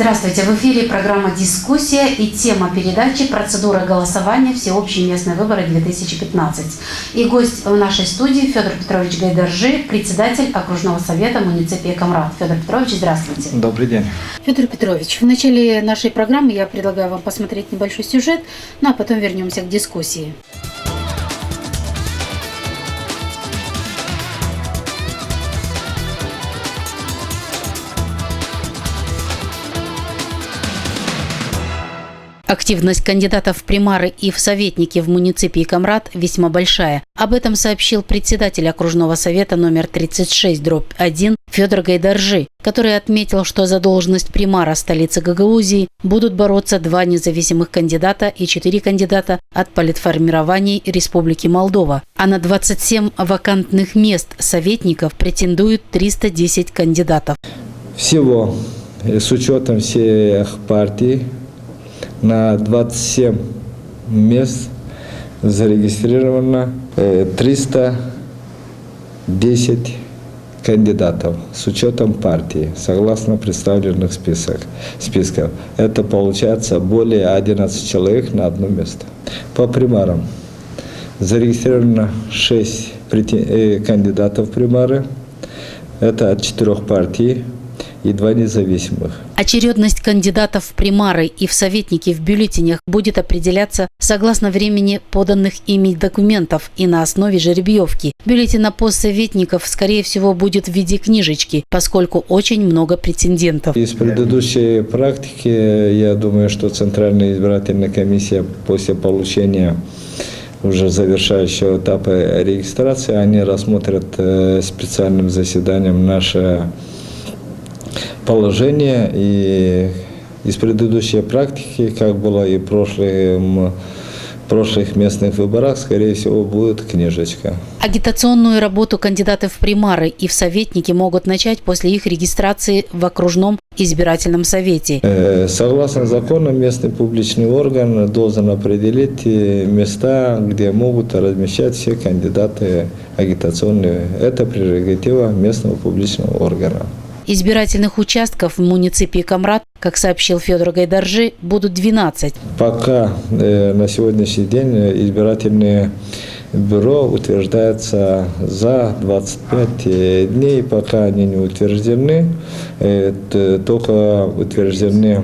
Здравствуйте, в эфире программа «Дискуссия» и тема передачи «Процедура голосования. Всеобщие местные выборы 2015». И гость в нашей студии Федор Петрович Гайдаржи, председатель окружного совета муниципия Камрат. Федор Петрович, здравствуйте. Добрый день. Федор Петрович, в начале нашей программы я предлагаю вам посмотреть небольшой сюжет, ну а потом вернемся к дискуссии. Активность кандидатов в примары и в советники в муниципии Камрат весьма большая. Об этом сообщил председатель окружного совета номер 36/1 Федор Гайдаржи, который отметил, что за должность примара столицы Гагаузии будут бороться 2 независимых кандидата и 4 кандидата от политформирований Республики Молдова. А на 27 вакантных мест советников претендуют 310 кандидатов. Всего, с учетом всех партий, на 27 мест зарегистрировано 310 кандидатов с учетом партий, согласно представленных списков. Это получается более 11 человек на одно место. По примарам зарегистрировано 6 кандидатов в примары. Это от 4 партий и 2 независимых. Очередность кандидатов в примары и в советники в бюллетенях будет определяться согласно времени поданных ими документов и на основе жеребьевки. Бюллетень на пост советников, скорее всего, будет в виде книжечки, поскольку очень много претендентов. Из предыдущей практики, я думаю, что Центральная избирательная комиссия после получения уже завершающего этапа регистрации, они рассмотрят специальным заседанием наше положение, и из предыдущей практики, как было и в прошлых местных выборах, скорее всего, будет книжечка. Агитационную работу кандидаты в примары и в советники могут начать после их регистрации в окружном избирательном совете. Согласно закону, местный публичный орган должен определить места, где могут размещать все кандидаты агитационные. Это прерогатива местного публичного органа. Избирательных участков в муниципии Камрат, как сообщил Федор Гайдаржи, будут 12. Пока на сегодняшний день избирательные бюро утверждается за 25 дней, пока они не утверждены, только утверждены,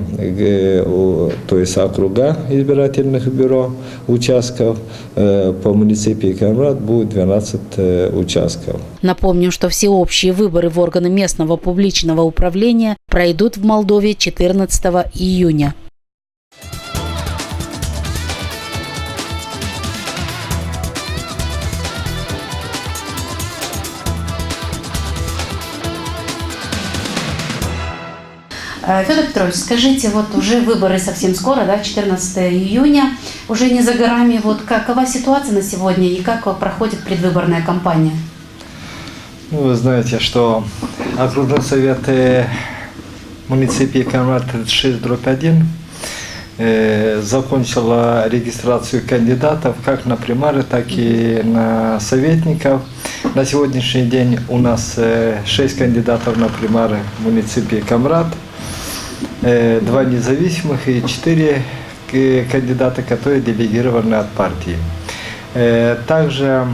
то есть округа избирательных бюро участков, по муниципии Камрат будет 12 участков. Напомним, что всеобщие выборы в органы местного публичного управления пройдут в Молдове 14 июня. Федор Петрович, скажите, вот уже выборы совсем скоро, да, 14 июня, уже не за горами. Вот какова ситуация на сегодня и как проходит предвыборная кампания? Ну, вы знаете, что окружной совет муниципии Камрат 36/1 закончила регистрацию кандидатов как на примары, так и на советников. На сегодняшний день у нас 6 кандидатов на примары в муниципии Камрат, 2 независимых и 4 кандидата, которые делегированы от партии. Также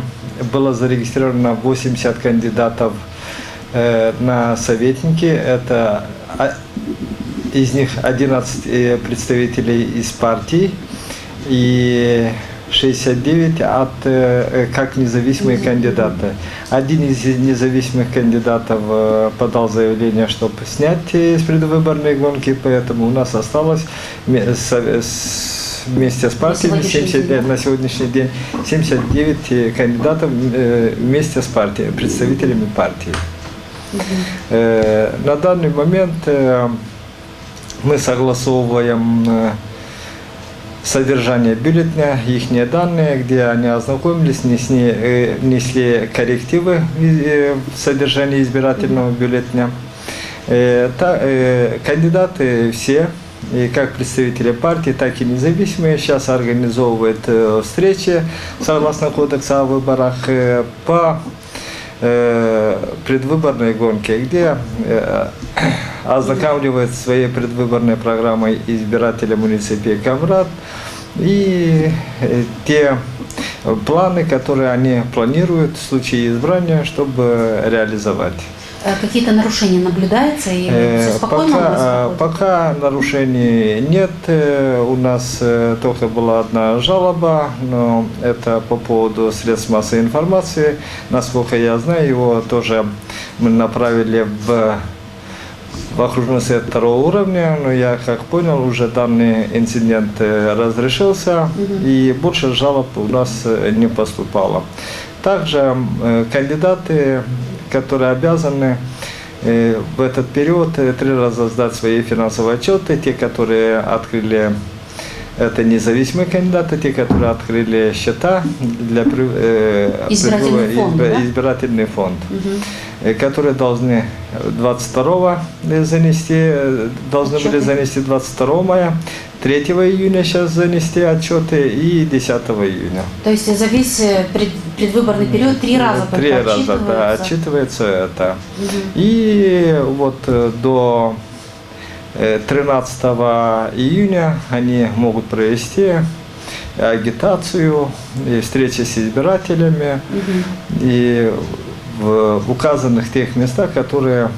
было зарегистрировано 80 кандидатов на советники. Это из них 11 представителей из партии и 69 как независимые кандидаты. Один из независимых кандидатов подал заявление, чтобы снять из предвыборной гонки, поэтому у нас осталось вместе с партией на сегодняшний день 79 кандидатов вместе с партией, представителями партии. На данный момент мы согласовываем содержание бюллетеня, их данные, где они ознакомились, внесли коррективы в содержании избирательного бюллетеня. Кандидаты все, и как представители партии, так и независимые, сейчас организовывают встречи согласно кодекса о выборах по предвыборной гонке, где ознакомливает своей предвыборной программой избирателя муниципии Камрат и те планы, которые они планируют в случае избрания, чтобы реализовать. Какие-то нарушения наблюдаются или все спокойно у вас? Пока нарушений нет. У нас только была одна жалоба, но это по поводу средств массовой информации. Насколько я знаю, его тоже мы направили в окружной совет второго уровня, но я как понял, уже данный инцидент разрешился, и больше жалоб у нас не поступало. Также кандидаты, которые обязаны в этот период 3 раза сдать свои финансовые отчеты, те, которые открыли, это независимые кандидаты, те, которые открыли счета для избирательный фонд, которые должны 22 занести, были занести 22 мая, 3 июня сейчас занести отчеты и 10 июня. То есть за весь предвыборный период 3 раза только 3 раза, да, отчитывается это. И вот до 13 июня они могут провести агитацию, и встречи с избирателями и в указанных тех местах, которые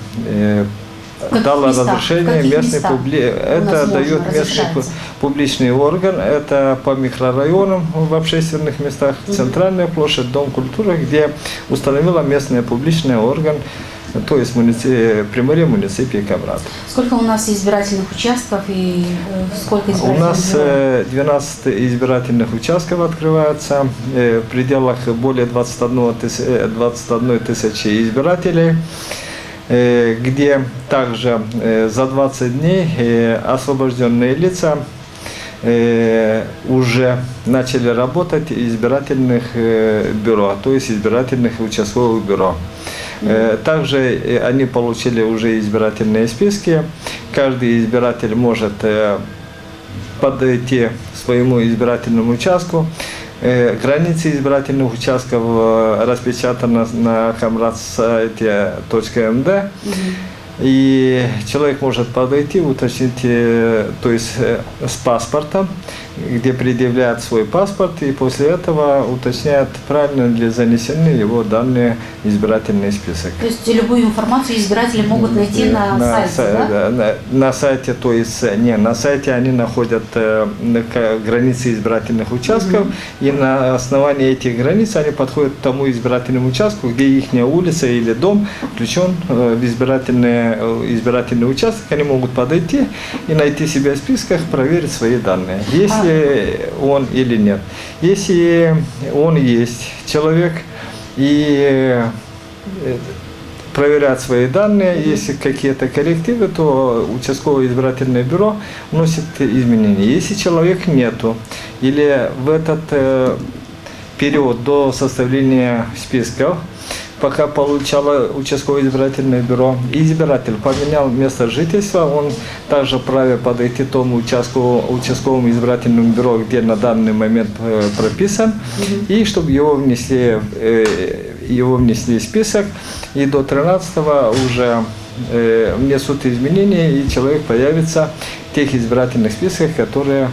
дало разрешение местный это дает местный публичный орган, это по микрорайонам в общественных местах, центральная площадь, Дом культуры, где установила местный публичный орган, то есть Приморье муниципии Камрат. Сколько у нас избирательных участков и сколько избирательных? У нас 12 избирательных участков открывается в пределах более 21 тысячи избирателей, где также за 20 дней освобожденные лица уже начали работать избирательных бюро, то есть избирательных участковых бюро. Также они получили уже избирательные списки. Каждый избиратель может подойти к своему избирательному участку. Границы избирательных участков распечатаны на kamrat-сайте.md. И человек может подойти, уточнить, то есть с паспортом, где предъявляет свой паспорт, и после этого уточняет, правильно ли занесены его данные в избирательный список. То есть любую информацию избиратели могут найти на сайте, да? На сайте, то есть не, на сайте они находят границы избирательных участков, и на основании этих границ они подходят к тому избирательному участку, где их улица или дом включен в избирательный участок, они могут подойти и найти себя в списках, проверить свои данные, если он или нет. Если он есть человек и проверять свои данные, если какие-то коррективы, то участковое избирательное бюро вносит изменения. Если человек нету или в этот период до составления списков, пока получало участковое избирательное бюро, избиратель поменял место жительства, он также вправе подойти к тому участковому избирательному бюро, где на данный момент прописан, и чтобы его внесли в список, и до 13-го уже внесут изменения, и человек появится в тех избирательных списках, которые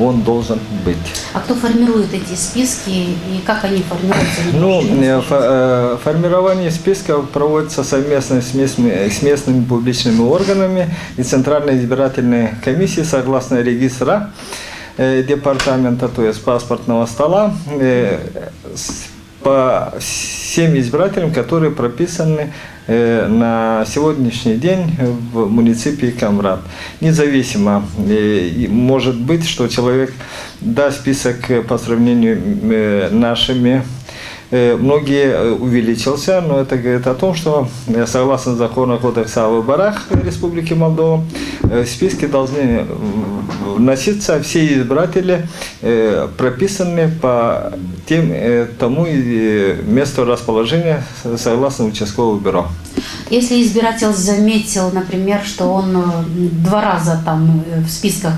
он должен быть. А кто формирует эти списки и как они формируются? Формирование списков проводится совместно с местными публичными органами и Центральной избирательной комиссией согласно регистра департамента, то есть паспортного стола, по всем избирателям, которые прописаны на сегодняшний день в муниципии Камрат. Независимо, может быть, что человек даст список по сравнению нашими. Многие увеличился, но это говорит о том, что согласно закону Кодекса о выборах Республики Молдова, в списке должны вноситься все избиратели, прописанные по тому месту расположения согласно участкового бюро. Если избиратель заметил, например, что он 2 раза там в списках,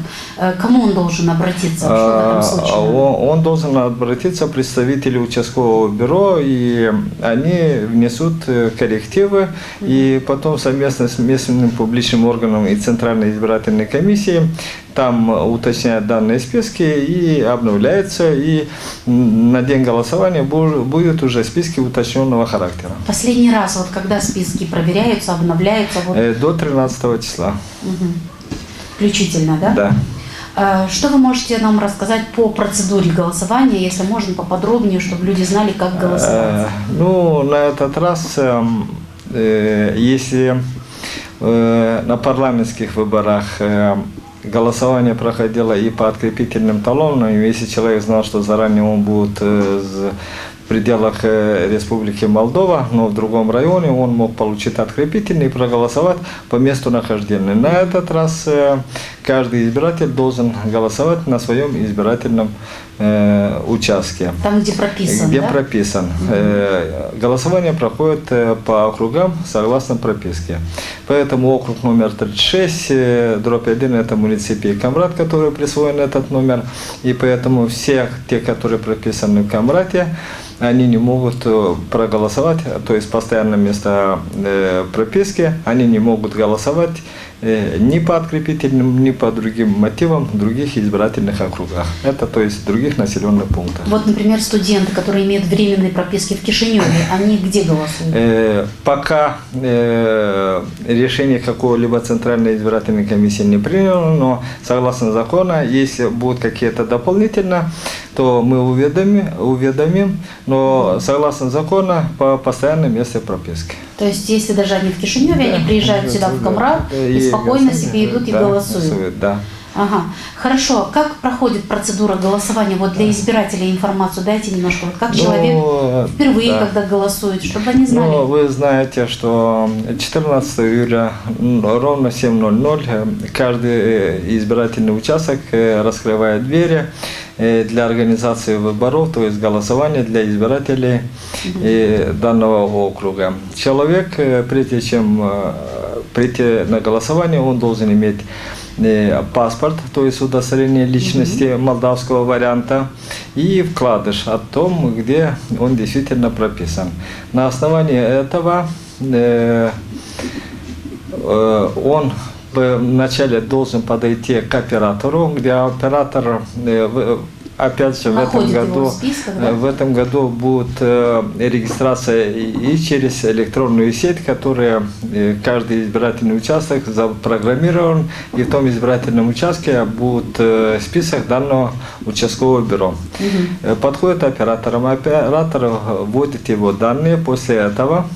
кому он должен обратиться в этом случае? Он должен обратиться к представителю участкового бюро, и они внесут коррективы, и потом совместно с местным публичным органом и Центральной избирательной комиссией там уточняют данные списки и обновляются, и на день голосования будут уже списки уточненного характера. Последний раз, вот когда списки проверяются, обновляются? Вот... До 13 числа. Угу. Включительно, да? Да. Что вы можете нам рассказать по процедуре голосования, если можно поподробнее, чтобы люди знали, как голосовать? На этот раз, если на парламентских выборах голосование проходило и по открепительным талонам, и если человек знал, что заранее он будет в пределах Республики Молдова, но в другом районе, он мог получить открепительный и проголосовать по месту нахождения. На этот раз каждый избиратель должен голосовать на своем избирательном участке. Там, где прописан, Где да? прописан. Голосование проходит по округам согласно прописке. Поэтому округ номер 36, дробь 1, это муниципий Камрат, который присвоен этот номер. И поэтому все те, которые прописаны в Камрате, они не могут проголосовать, то есть постоянное место прописки, они не могут голосовать ни по открепительным, ни по другим мотивам в других избирательных округах. Это, то есть, в других населенных пунктах. Вот, например, студенты, которые имеют временные прописки в Кишиневе, они где голосуют? Пока решение какого-либо Центральной избирательной комиссии не принято, но согласно закону, если будут какие-то дополнительно, то мы уведомим, но согласно закону по постоянному месту прописки. То есть, если даже они в Кишиневе, они приезжают сюда в Камрат и спокойно себе идут и голосуют. Да. Ага. Хорошо. Как проходит процедура голосования? Вот для избирателей информацию дайте немножко. Вот как человек впервые, когда голосует, чтобы они знали? Вы знаете, что 14 июля ровно 7:00 каждый избирательный участок раскрывает двери для организации выборов, то есть голосования для избирателей данного округа. Человек, прежде чем прийти на голосование, он должен иметь паспорт, то есть удостоверение личности молдавского варианта, и вкладыш о том, где он действительно прописан. На основании этого он вначале должен подойти к оператору, где оператор, опять же, в этом году будет регистрация и через электронную сеть, которая каждый избирательный участок запрограммирован, и в том избирательном участке будет список данного участкового бюро. Подходит оператором, оператор вводит его данные, после этого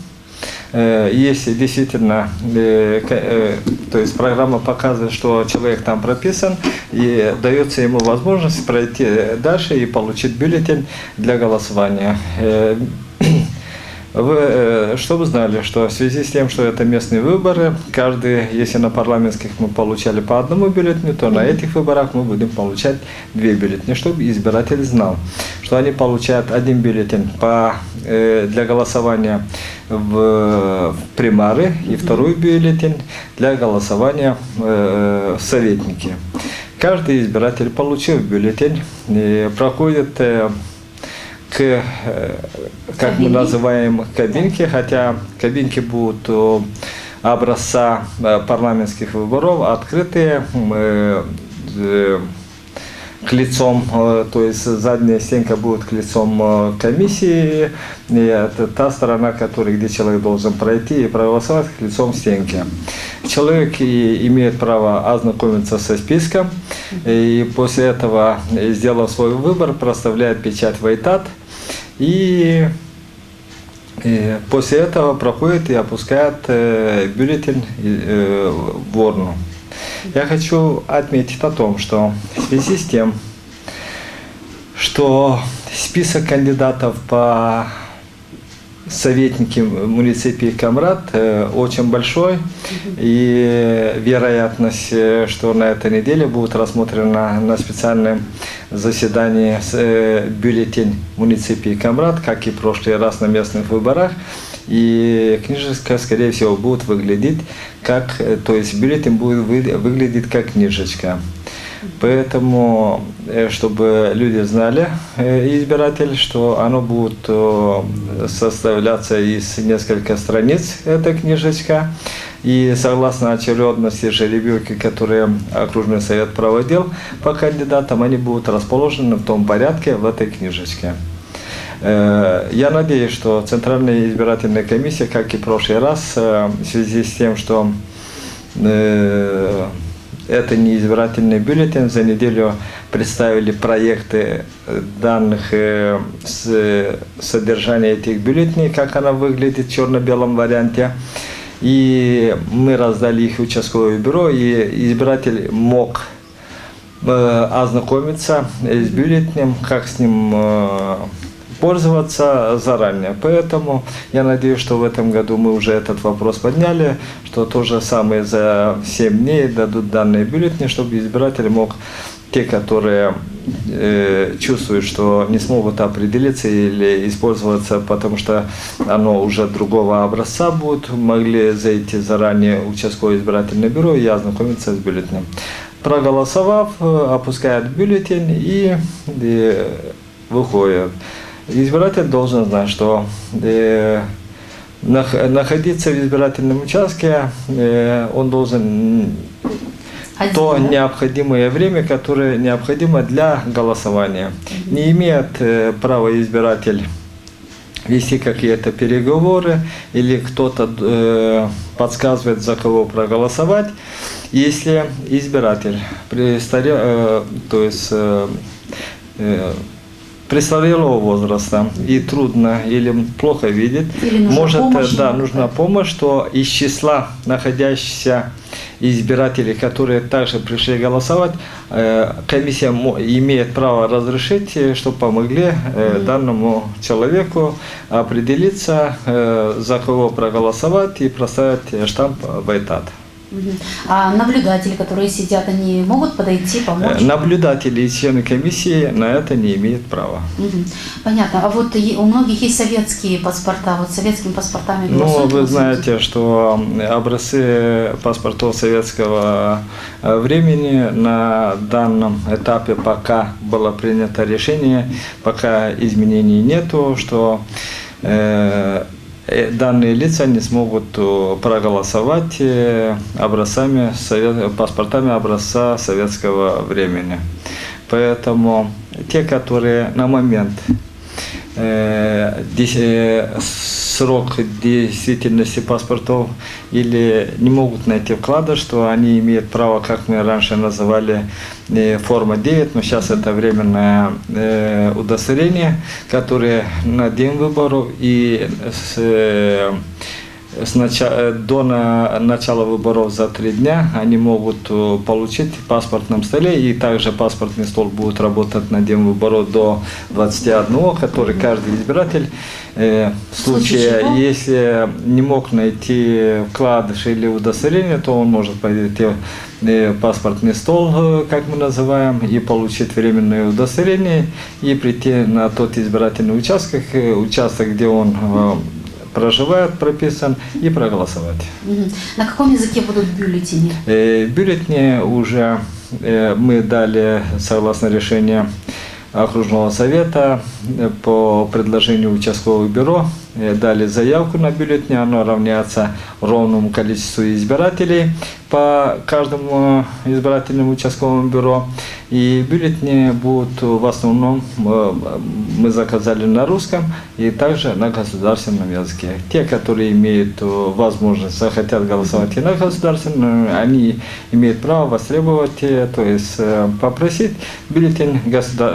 если действительно, то есть программа показывает, что человек там прописан, и дается ему возможность пройти дальше и получить бюллетень для голосования. Чтобы знали, что в связи с тем, что это местные выборы, каждый, если на парламентских мы получали по одному бюллетеню, то на этих выборах мы будем получать 2 бюллетени, чтобы избиратель знал, что они получают 1 бюллетень для голосования в примары и 2 бюллетень для голосования в советники. Каждый избиратель, получив бюллетень, проходит как мы называем, кабинки, хотя кабинки будут образца парламентских выборов, открытые, к лицом, то есть задняя стенка будет к лицом комиссии, и это та сторона, где человек должен пройти и проголосовать, к лицом стенки. Человек имеет право ознакомиться со списком, и после этого, сделав свой выбор, проставляет печать в ИТАТ, и после этого проходит и опускает бюллетень в урну. Я хочу отметить о том, что в связи с тем, что список кандидатов по советники муниципии Камрат очень большой, и вероятность, что на этой неделе будет рассмотрена на специальном заседании бюллетень муниципии Камрат, как и в прошлый раз на местных выборах. и книжечка, скорее всего, будет выглядеть как, то есть бюллетень будет выглядеть как книжечка. Поэтому, чтобы люди знали, избиратель, что оно будет составляться из нескольких страниц, эта книжечка. И согласно очередности жеребьевки, которые окружной совет проводил по кандидатам, они будут расположены в том порядке в этой книжечке. Я надеюсь, что Центральная избирательная комиссия, как и в прошлый раз, в связи с тем, что это не избирательный бюллетень, за неделю представили проекты данных содержания этих бюллетеней, как она выглядит в черно-белом варианте. И мы раздали их в участковое бюро, и избиратель мог ознакомиться с бюллетенем, как с ним пользоваться заранее. Поэтому я надеюсь, что в этом году мы уже этот вопрос подняли, что то же самое за 7 дней дадут данные бюллетени, чтобы избиратель мог, те, которые чувствуют, что не смогут определиться или использоваться, потому что оно уже другого образца будет, могли зайти заранее в участковое избирательное бюро и ознакомиться с бюллетенем. Проголосовав, опускают бюллетень и выходят. Избиратель должен знать, что находиться в избирательном участке он должен то необходимое время, которое необходимо для голосования. Не имеет права избиратель вести какие-то переговоры или кто-то подсказывает, за кого проголосовать. Если избиратель престарелого возраста и трудно или плохо видит, нужна помощь, что из числа находящихся избирателей, которые также пришли голосовать, комиссия имеет право разрешить, чтобы помогли данному человеку определиться, за кого проголосовать и проставить штамп «Байтат». А наблюдатели, которые сидят, они могут подойти, помочь? Наблюдатели и члены комиссии на это не имеют права. Понятно. А вот у многих есть советские паспорта. Вот советскими паспортами голосуют? Вы знаете, что образцы паспортов советского времени на данном этапе пока было принято решение, пока изменений нету, что данные лица не смогут проголосовать паспортами образца советского времени. Поэтому те, которые на момент срок действительности паспортов или не могут найти вклада, что они имеют право, как мы раньше называли, форма 9, но сейчас это временное удостоверение, которое на день выборов и до начала выборов за 3 дня они могут получить в паспортном столе, и также паспортный стол будет работать на день выборов до 21, который каждый избиратель в случае, если не мог найти вкладыш или удостоверение, то он может пойти в паспортный стол, как мы называем, и получить временное удостоверение и прийти на тот избирательный участок, где он проживает, прописан, и проголосовать. На каком языке будут бюллетени? Бюллетени уже мы дали, согласно решению окружного совета, по предложению участкового бюро, дали заявку на бюллетень, оно равняется ровному количеству избирателей по каждому избирательному участковому бюро. И бюллетени будут в основном, мы заказали на русском и также на государственном языке. Те, которые имеют возможность, захотят голосовать и на государственном, они имеют право востребовать, то есть попросить бюллетень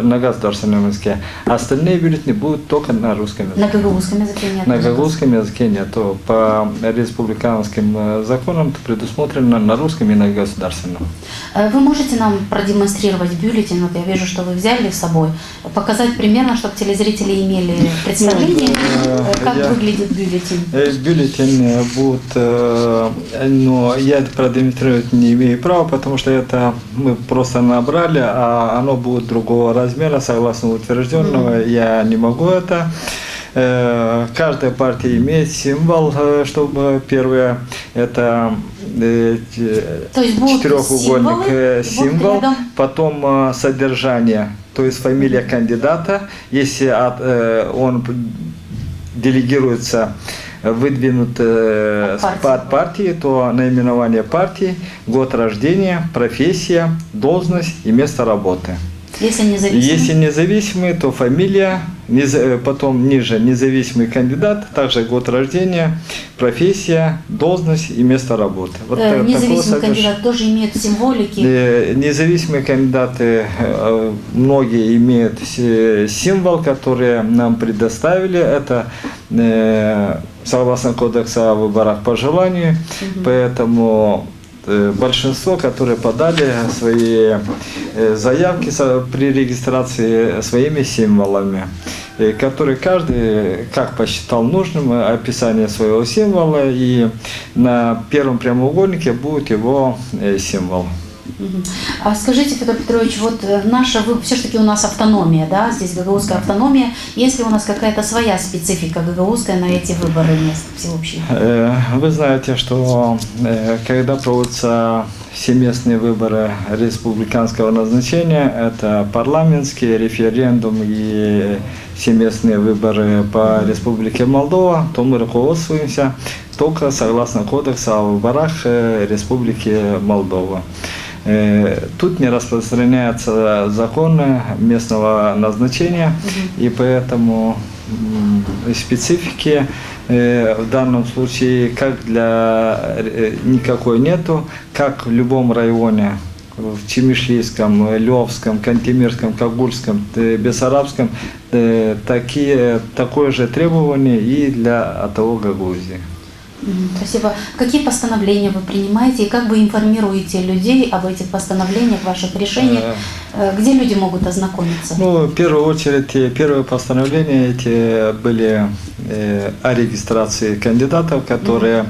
на государственном языке. Остальные бюллетени будут только на русском языке. На гагаузском языке нет? На гагаузском языке нет. По республиканским законам предусмотрено на русском и на государственном. Вы можете нам продемонстрировать бюллетень? Вот я вижу, что вы взяли с собой. Показать примерно, чтобы телезрители имели представление, как выглядит бюллетень. Бюллетень будет, но я продемонстрировать не имею права, потому что это мы просто набрали, а оно будет другого размера, согласно утвержденного. Я не могу это Каждая партия имеет символ, чтобы первое это четырехугольник символ, потом содержание, то есть фамилия кандидата, если он делегируется выдвинут от партии, то наименование партии, год рождения, профессия, должность и место работы. Если независимый, то фамилия, потом ниже независимый кандидат, также год рождения, профессия, должность и место работы. Вот независимый кандидат тоже имеет символики? Независимые кандидаты, многие имеют символ, который нам предоставили. Это согласно кодекса о выборах по желанию, поэтому большинство, которые подали свои заявки при регистрации своими символами, которые каждый как посчитал нужным описание своего символа, и на первом прямоугольнике будет его символ. А скажите, Федор Петрович, вот наша, все-таки у нас автономия, да, здесь гагаузская автономия. Есть ли у нас какая-то своя специфика гагаузская на эти выборы мест всеобщие? Вы знаете, что когда проводятся всеместные выборы республиканского назначения, это парламентские, референдум и всеместные выборы по Республике Молдова, то мы руководствуемся только согласно кодексу о выборах Республики Молдова. Тут не распространяются законы местного назначения, и поэтому специфики в данном случае как никакой нету, как в любом районе, в Чемишлийском, Львовском, Кантемирском, Кагульском, Бессарабском, такое же требование и для АТО Гагаузии. Спасибо. Какие постановления вы принимаете и как вы информируете людей об этих постановлениях, ваших решениях? Где люди могут ознакомиться? Ну, в первую очередь, первые постановления эти были о регистрации кандидатов, которые...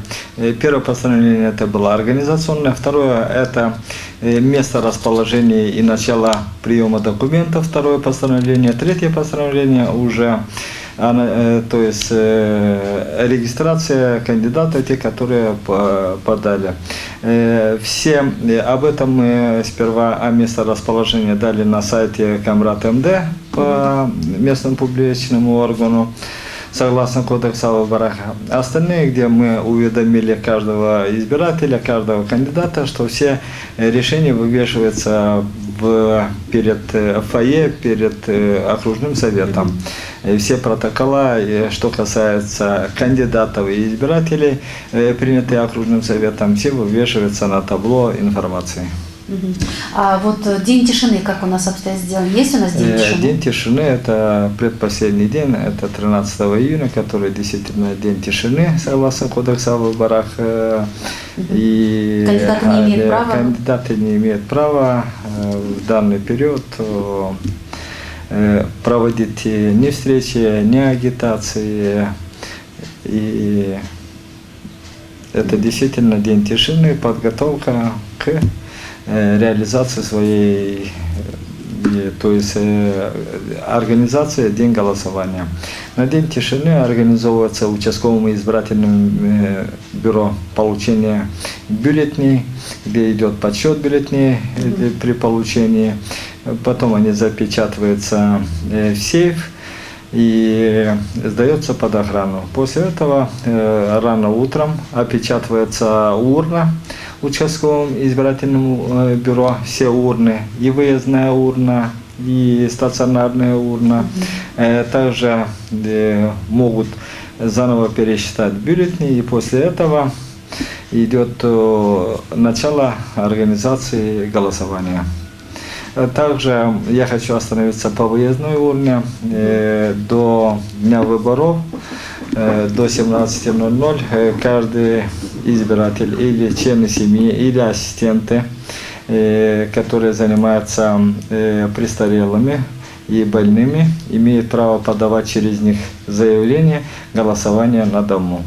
Первое постановление это было организационное, второе это место расположения и начало приема документов, второе постановление, третье постановление уже... то есть регистрация кандидатов, те, которые подали. Все об этом мы сперва о месторасположении дали на сайте Камрат МД по местному публичному органу, согласно кодексу о выборах. Остальные, где мы уведомили каждого избирателя, каждого кандидата, что все решения вывешиваются перед фойе, перед окружным советом. Все протокола, что касается кандидатов и избирателей, принятые окружным советом, все вывешиваются на табло информации. А вот День тишины, как у нас обстоят дела? Есть у нас День тишины? День тишины – это предпоследний день, это 13 июня, который действительно День тишины, согласно кодексу о выборах. И кандидаты не имеют права в данный период проводить ни встречи, ни агитации. И это действительно День тишины, подготовка к реализации своей, то есть организация День голосования. На День тишины организовывается участковым избирательным бюро получение бюллетеней, где идет подсчет бюллетеней при получении. Потом они запечатываются в сейф и сдается под охрану. После этого рано утром опечатывается урна участковым избирательным бюро, все урны, и выездная урна, и стационарная урна. Также могут заново пересчитать бюллетени, и после этого идет начало организации голосования. Также я хочу остановиться по выездной урне. До дня выборов, до 17:00, каждый избиратель или члены семьи, или ассистенты, которые занимаются престарелыми и больными, имеют право подавать через них заявление голосования на дому.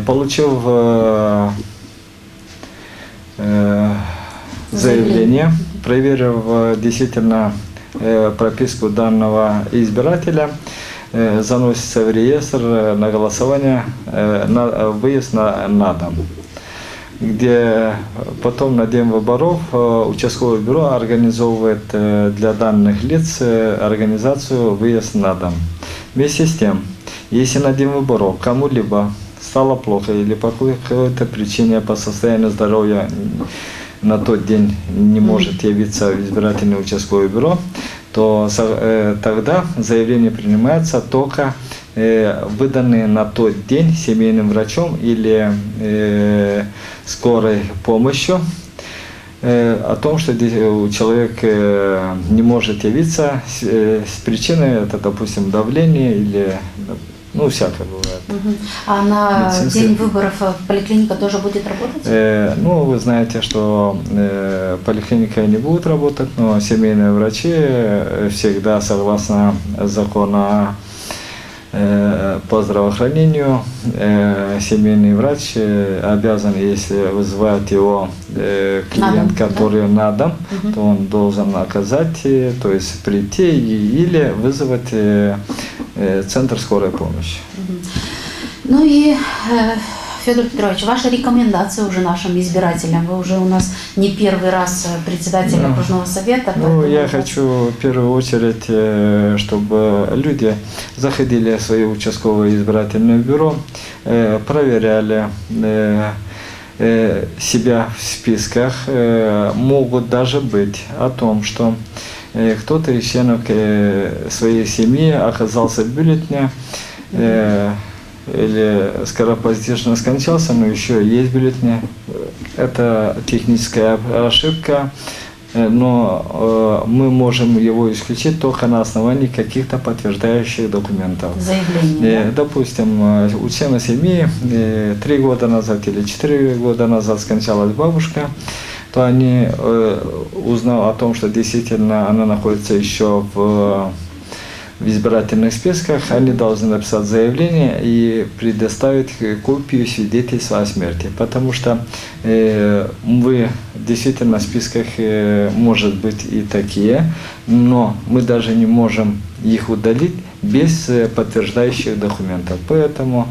Получив заявление, проверив действительно прописку данного избирателя, заносится в реестр на голосование, на выезд на дом, где потом на день выборов участковое бюро организовывает для данных лиц организацию выезд на дом. Вместе с тем, если на день выборов кому-либо стало плохо или по какой-то причине, по состоянию здоровья на тот день не может явиться в избирательное участковое бюро, то тогда заявление принимается только выданные на тот день семейным врачом или скорой помощью о том, что человек не может явиться с причиной, это, допустим, давление или, ну, всякое бывает. А на день выборов поликлиника тоже будет работать? Ну, вы знаете, что поликлиника не будет работать, но семейные врачи всегда, согласно закону по здравоохранению, семейный врач обязан, если вызывает его клиент, который на дом, то он должен оказать, то есть прийти или вызвать центр скорой помощи. Ну и, Федор Петрович, ваша рекомендация уже нашим избирателям. Вы уже у нас не первый раз председатель окружного совета. Ну, я хочу в первую очередь, чтобы люди заходили в свое участковое избирательное бюро, проверяли себя в списках. Могут даже быть о том, что кто-то из членов своей семьи оказался в бюллетене, или скоропостижно скончался, но еще есть бюллетени. Это техническая ошибка, но мы можем его исключить только на основании каких-то подтверждающих документов. Заявление. Допустим, у члена семьи 3 года назад или 4 года назад скончалась бабушка, то они, узнав о том, что действительно она находится еще в избирательных списках, они должны написать заявление и предоставить копию свидетельства о смерти, потому что вы действительно в списках может быть и такие, но мы даже не можем их удалить без подтверждающих документов. Поэтому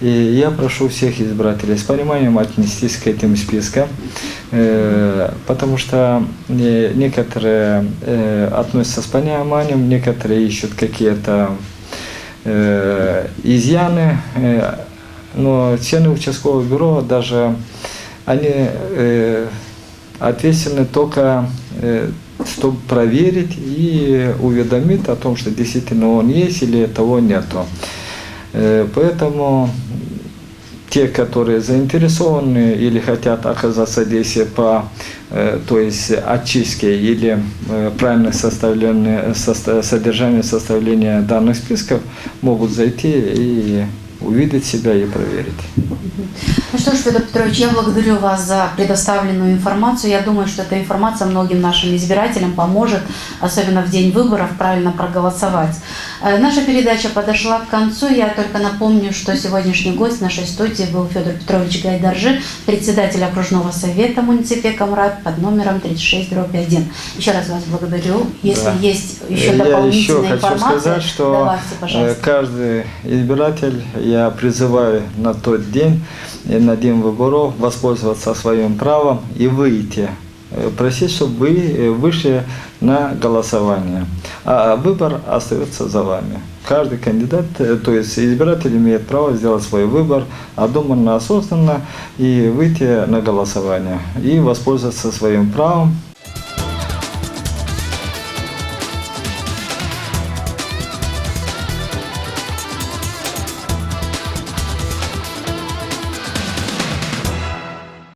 я прошу всех избирателей с пониманием отнестись к этим спискам, потому что некоторые относятся с пониманием, некоторые ищут какие-то изъяны, но члены участкового бюро даже они ответственны только, чтобы проверить и уведомить о том, что действительно он есть или того нету. Поэтому те, которые заинтересованы или хотят оказать содействие по, то есть очистке или правильное содержание составления данных списков, могут зайти и увидеть себя и проверить. Ну что ж, Федор Петрович, я благодарю вас за предоставленную информацию. Я думаю, что эта информация многим нашим избирателям поможет, особенно в день выборов, правильно проголосовать. Наша передача подошла к концу. Я только напомню, что сегодняшний гость нашей студии был Федор Петрович Гайдаржи, председатель окружного совета муниципе Камрат под номером 36/1. Еще раз вас благодарю. Если есть еще дополнительная информация, хочу сказать, что давайте, пожалуйста. Каждый избиратель, я призываю на тот день, на день выборов, воспользоваться своим правом и выйти. Просить, чтобы вы вышли на голосование. А выбор остается за вами. Каждый кандидат, то есть избиратель имеет право сделать свой выбор обдуманно, осознанно и выйти на голосование. И воспользоваться своим правом